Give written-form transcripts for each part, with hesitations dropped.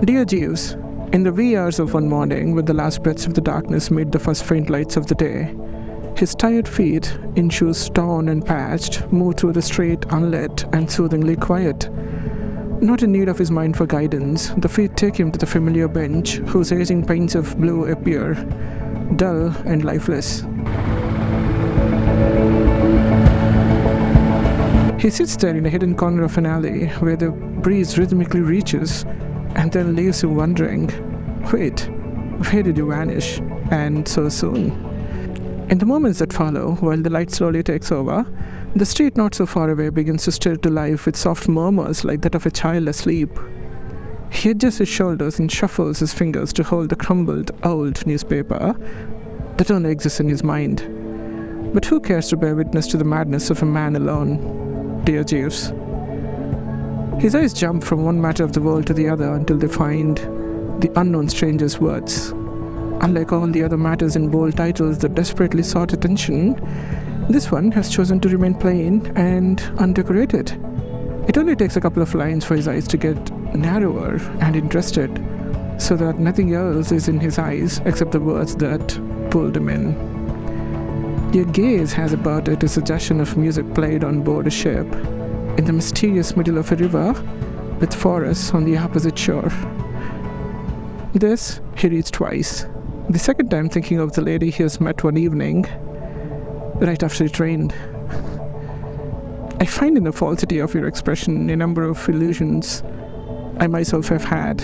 Dear Jeeves, in the wee hours of one morning, when the last breaths of the darkness made the first faint lights of the day, his tired feet, in shoes torn and patched, moved through the street unlit and soothingly quiet. Not in need of his mind for guidance, the feet take him to the familiar bench, whose aging paints of blue appear dull and lifeless. He sits there in a hidden corner of an alley where the breeze rhythmically reaches and then leaves him wondering, wait, where did you vanish? And so soon? In the moments that follow, while the light slowly takes over, the street not so far away begins to stir to life with soft murmurs like that of a child asleep. He adjusts his shoulders and shuffles his fingers to hold the crumbled, old newspaper that only exists in his mind. But who cares to bear witness to the madness of a man alone? Dear Jeeves. His eyes jump from one matter of the world to the other until they find the unknown stranger's words. Unlike all the other matters in bold titles that desperately sought attention, this one has chosen to remain plain and undecorated. It only takes a couple of lines for his eyes to get narrower and interested, so that nothing else is in his eyes except the words that pulled him in. Your gaze has about it a suggestion of music played on board a ship in the mysterious middle of a river with forests on the opposite shore. This he reads twice, the second time thinking of the lady he has met one evening right after it rained. I find in the falsity of your expression a number of illusions I myself have had.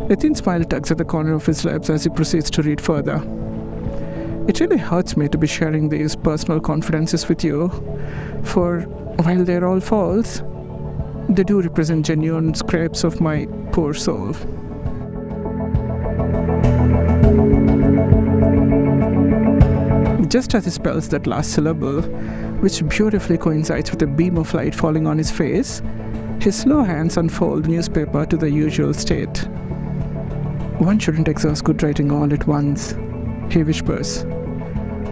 A thin smile tugs at the corner of his lips as he proceeds to read further. It really hurts me to be sharing these personal confidences with you, for while they're all false, they do represent genuine scraps of my poor soul. Just as he spells that last syllable, which beautifully coincides with a beam of light falling on his face, his slow hands unfold the newspaper to the usual state. One shouldn't exhaust good writing all at once, he whispers.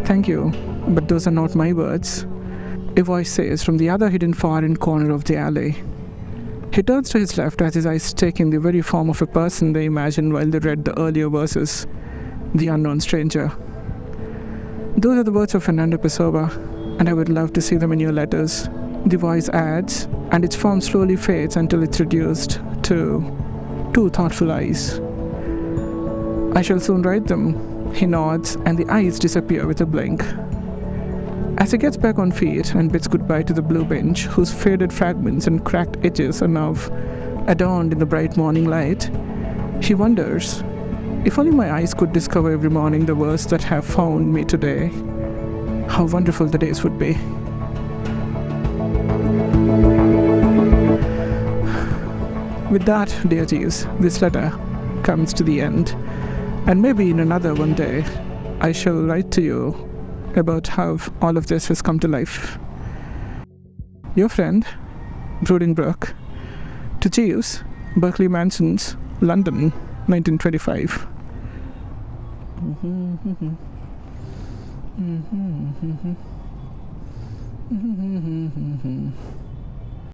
Thank you, but those are not my words, a voice says from the other hidden far-end corner of the alley. He turns to his left as his eyes take in the very form of a person they imagined while they read the earlier verses, the unknown stranger. Those are the words of Fernando Pessoa, and I would love to see them in your letters. The voice adds, and its form slowly fades until it's reduced to two thoughtful eyes. I shall soon write them. He nods, and the eyes disappear with a blink. As he gets back on feet and bids goodbye to the blue bench, whose faded fragments and cracked edges are now adorned in the bright morning light, he wonders, if only my eyes could discover every morning the words that have found me today, how wonderful the days would be. With that, dear Jeeves, this letter comes to the end. And maybe in another one day, I shall write to you about how all of this has come to life. Your friend, Brooding Brook, to Jeeves, Berkeley Mansions, London, 1925.